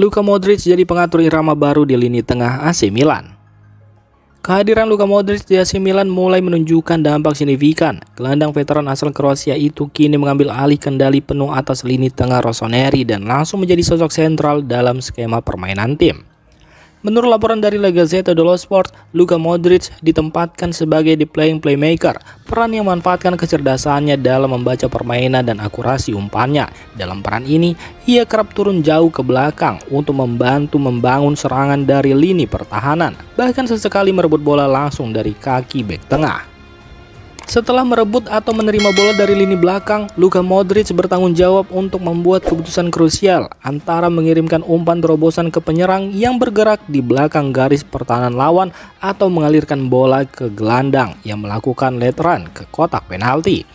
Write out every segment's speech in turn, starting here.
Luka Modric jadi pengatur irama baru di lini tengah AC Milan. Kehadiran Luka Modric di AC Milan mulai menunjukkan dampak signifikan. Gelandang veteran asal Kroasia itu kini mengambil alih kendali penuh atas lini tengah rossoneri dan langsung menjadi sosok sentral dalam skema permainan tim. Menurut laporan dari La Gazzetta dello Sport, Luka Modric ditempatkan sebagai the playing playmaker, peran yang memanfaatkan kecerdasannya dalam membaca permainan dan akurasi umpannya. Dalam peran ini, ia kerap turun jauh ke belakang untuk membantu membangun serangan dari lini pertahanan, bahkan sesekali merebut bola langsung dari kaki bek tengah. Setelah merebut atau menerima bola dari lini belakang, Luka Modric bertanggung jawab untuk membuat keputusan krusial antara mengirimkan umpan terobosan ke penyerang yang bergerak di belakang garis pertahanan lawan atau mengalirkan bola ke gelandang yang melakukan late run ke kotak penalti.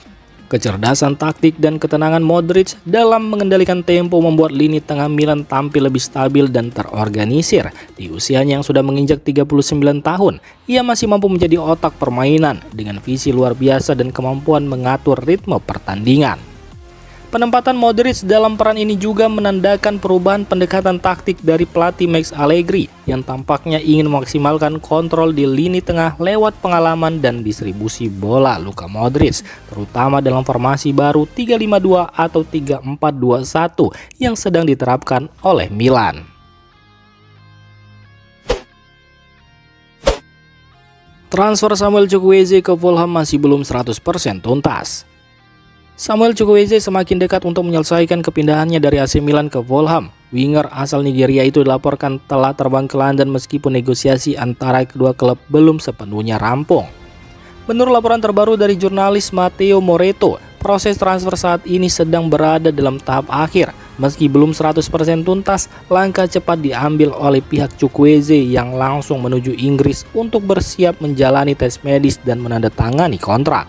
Kecerdasan taktik dan ketenangan Modric dalam mengendalikan tempo membuat lini tengah Milan tampil lebih stabil dan terorganisir. Di usianya yang sudah menginjak 39 tahun, ia masih mampu menjadi otak permainan dengan visi luar biasa dan kemampuan mengatur ritme pertandingan. Penempatan Modric dalam peran ini juga menandakan perubahan pendekatan taktik dari pelatih Max Allegri yang tampaknya ingin memaksimalkan kontrol di lini tengah lewat pengalaman dan distribusi bola Luka Modric, terutama dalam formasi baru 3-5-2 atau 3-4-2-1 yang sedang diterapkan oleh Milan. Transfer Samuel Chukwueze ke Fulham masih belum 100% tuntas. Samuel Chukwueze semakin dekat untuk menyelesaikan kepindahannya dari AC Milan ke Fulham. Winger asal Nigeria itu dilaporkan telah terbang ke London meskipun negosiasi antara kedua klub belum sepenuhnya rampung. Menurut laporan terbaru dari jurnalis Matteo Moretto, proses transfer saat ini sedang berada dalam tahap akhir. Meski belum 100% tuntas, langkah cepat diambil oleh pihak Chukwueze yang langsung menuju Inggris untuk bersiap menjalani tes medis dan menandatangani kontrak.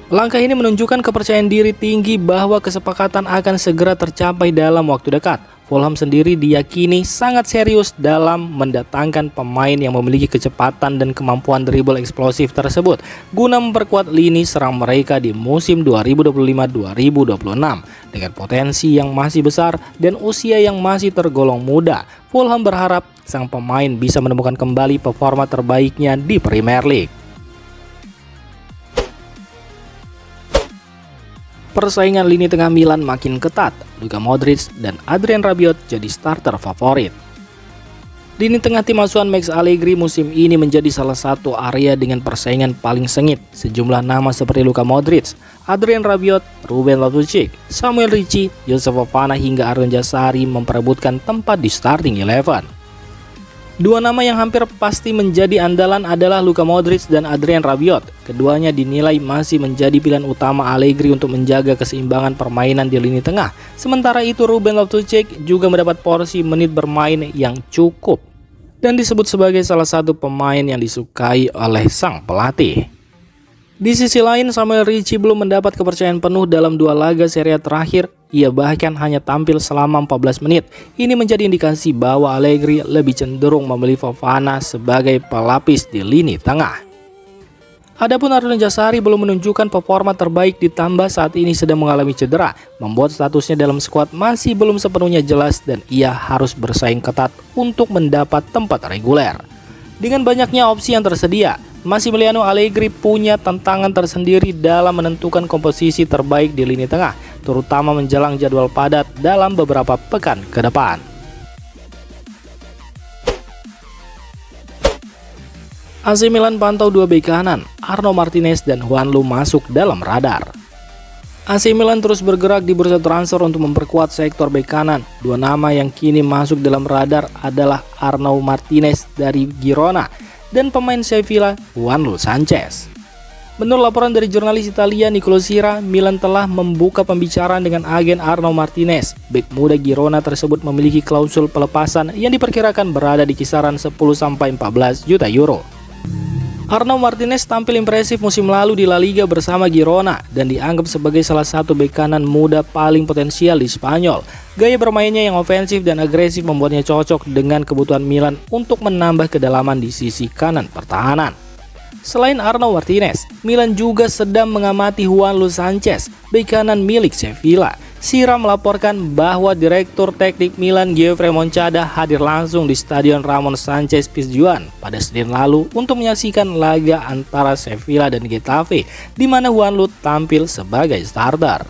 Langkah ini menunjukkan kepercayaan diri tinggi bahwa kesepakatan akan segera tercapai dalam waktu dekat. Fulham sendiri diyakini sangat serius dalam mendatangkan pemain yang memiliki kecepatan dan kemampuan dribble eksplosif tersebut guna memperkuat lini serang mereka di musim 2025-2026. Dengan potensi yang masih besar dan usia yang masih tergolong muda, Fulham berharap sang pemain bisa menemukan kembali performa terbaiknya di Premier League. Persaingan lini tengah Milan makin ketat. Luka Modric dan Adrien Rabiot jadi starter favorit. Lini tengah tim asuhan Max Allegri musim ini menjadi salah satu area dengan persaingan paling sengit. Sejumlah nama seperti Luka Modric, Adrien Rabiot, Ruben Loftus-Cheek, Samuel Ricci, Youssouf Fofana hingga Aaron Jassari memperebutkan tempat di starting 11. Dua nama yang hampir pasti menjadi andalan adalah Luka Modric dan Adrien Rabiot. Keduanya dinilai masih menjadi pilihan utama Allegri untuk menjaga keseimbangan permainan di lini tengah. Sementara itu Ruben Loftus-Cheek juga mendapat porsi menit bermain yang cukup dan disebut sebagai salah satu pemain yang disukai oleh sang pelatih. Di sisi lain, Samuel Ricci belum mendapat kepercayaan penuh dalam dua laga Serie A terakhir. Ia bahkan hanya tampil selama 14 menit. Ini menjadi indikasi bahwa Allegri lebih cenderung memilih Fofana sebagai pelapis di lini tengah. Adapun Aaron Jassari belum menunjukkan performa terbaik ditambah saat ini sedang mengalami cedera, membuat statusnya dalam skuad masih belum sepenuhnya jelas dan ia harus bersaing ketat untuk mendapat tempat reguler. Dengan banyaknya opsi yang tersedia, Massimiliano Allegri punya tantangan tersendiri dalam menentukan komposisi terbaik di lini tengah, terutama menjelang jadwal padat dalam beberapa pekan ke depan. AC Milan pantau dua bek kanan, Arnaud Martinez dan Juanlu masuk dalam radar. AC Milan terus bergerak di bursa transfer untuk memperkuat sektor bek kanan. Dua nama yang kini masuk dalam radar adalah Arnaud Martinez dari Girona dan pemain Sevilla Juanlu Sanchez. Menurut laporan dari jurnalis Italia Nicolo Sira, Milan telah membuka pembicaraan dengan agen Arnaud Martinez. Bek muda Girona tersebut memiliki klausul pelepasan yang diperkirakan berada di kisaran 10-14 juta euro. Arnaud Martinez tampil impresif musim lalu di La Liga bersama Girona dan dianggap sebagai salah satu bek kanan muda paling potensial di Spanyol. Gaya bermainnya yang ofensif dan agresif membuatnya cocok dengan kebutuhan Milan untuk menambah kedalaman di sisi kanan pertahanan. Selain Arnaud Martinez, Milan juga sedang mengamati Juanlu Sanchez, bek kanan milik Sevilla. Sira melaporkan bahwa Direktur Teknik Milan Giuseppe Moncada hadir langsung di Stadion Ramon Sanchez Pizjuan pada Senin lalu untuk menyaksikan laga antara Sevilla dan Getafe, di mana Juan Lut tampil sebagai starter.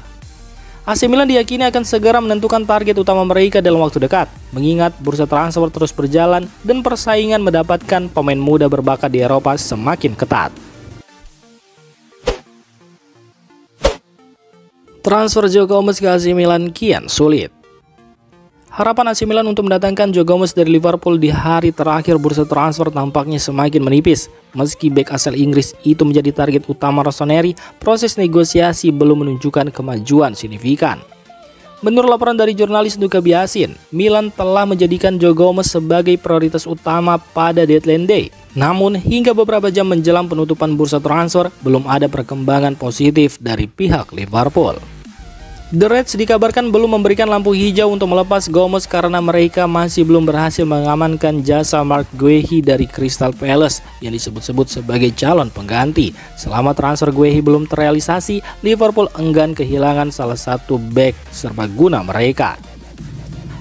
AC Milan diyakini akan segera menentukan target utama mereka dalam waktu dekat, mengingat bursa transfer terus berjalan dan persaingan mendapatkan pemain muda berbakat di Eropa semakin ketat. Transfer Joe Gomez ke AC Milan kian sulit. Harapan AC Milan untuk mendatangkan Joe Gomez dari Liverpool di hari terakhir bursa transfer tampaknya semakin menipis. Meski bek asal Inggris itu menjadi target utama Rossoneri, proses negosiasi belum menunjukkan kemajuan signifikan. Menurut laporan dari jurnalis Duka Biasin, Milan telah menjadikan Joe Gomez sebagai prioritas utama pada deadline day. Namun, hingga beberapa jam menjelang penutupan bursa transfer, belum ada perkembangan positif dari pihak Liverpool. The Reds dikabarkan belum memberikan lampu hijau untuk melepas Gomez karena mereka masih belum berhasil mengamankan jasa Marc Guehi dari Crystal Palace yang disebut-sebut sebagai calon pengganti. Selama transfer Guehi belum terrealisasi, Liverpool enggan kehilangan salah satu bek serbaguna mereka.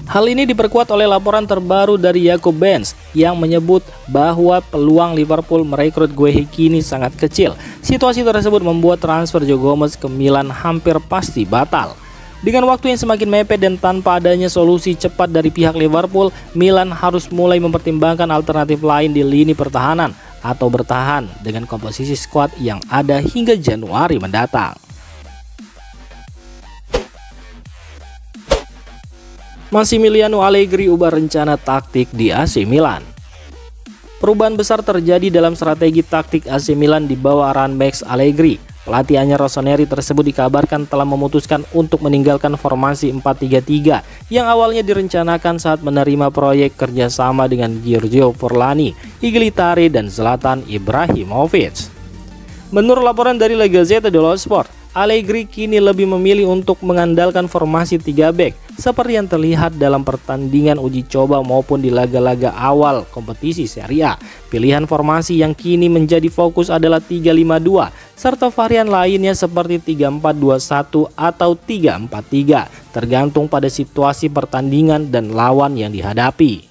Hal ini diperkuat oleh laporan terbaru dari Jacob Benz yang menyebut bahwa peluang Liverpool merekrut Guehi kini sangat kecil. Situasi tersebut membuat transfer Joe Gomez ke Milan hampir pasti batal. Dengan waktu yang semakin mepet dan tanpa adanya solusi cepat dari pihak Liverpool, Milan harus mulai mempertimbangkan alternatif lain di lini pertahanan atau bertahan dengan komposisi skuad yang ada hingga Januari mendatang. Massimiliano Allegri ubah rencana taktik di AC Milan. Perubahan besar terjadi dalam strategi taktik AC Milan di bawah arahan Max Allegri. Pelatih anyar Rossoneri tersebut dikabarkan telah memutuskan untuk meninggalkan formasi 4-3-3 yang awalnya direncanakan saat menerima proyek kerjasama dengan Giorgio Forlani, Iglitare, dan Zlatan Ibrahimovic. Menurut laporan dari La Gazzetta dello Sport, Allegri kini lebih memilih untuk mengandalkan formasi 3 bek seperti yang terlihat dalam pertandingan uji coba maupun di laga-laga awal kompetisi Serie A. Pilihan formasi yang kini menjadi fokus adalah 3-5-2 serta varian lainnya seperti 3-4-2-1 atau 3-4-3 tergantung pada situasi pertandingan dan lawan yang dihadapi.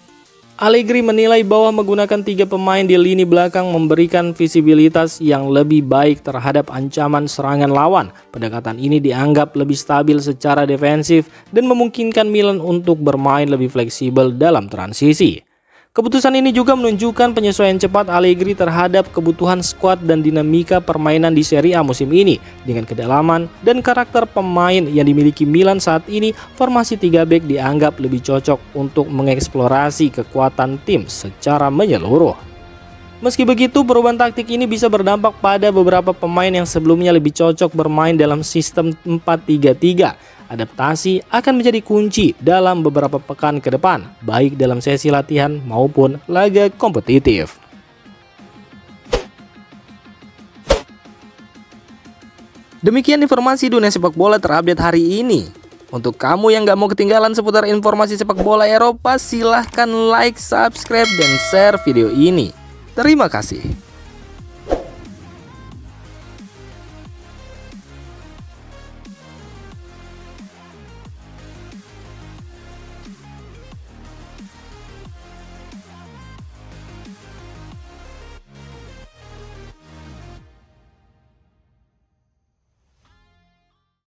Allegri menilai bahwa menggunakan 3 pemain di lini belakang memberikan visibilitas yang lebih baik terhadap ancaman serangan lawan. Pendekatan ini dianggap lebih stabil secara defensif dan memungkinkan Milan untuk bermain lebih fleksibel dalam transisi. Keputusan ini juga menunjukkan penyesuaian cepat Allegri terhadap kebutuhan skuad dan dinamika permainan di Serie A musim ini. Dengan kedalaman dan karakter pemain yang dimiliki Milan saat ini, formasi 3 bek dianggap lebih cocok untuk mengeksplorasi kekuatan tim secara menyeluruh. Meski begitu, perubahan taktik ini bisa berdampak pada beberapa pemain yang sebelumnya lebih cocok bermain dalam sistem 4-3-3. Adaptasi akan menjadi kunci dalam beberapa pekan ke depan, baik dalam sesi latihan maupun laga kompetitif. Demikian informasi dunia sepak bola terupdate hari ini. Untuk kamu yang gak mau ketinggalan seputar informasi sepak bola Eropa, silahkan like, subscribe, dan share video ini. Terima kasih.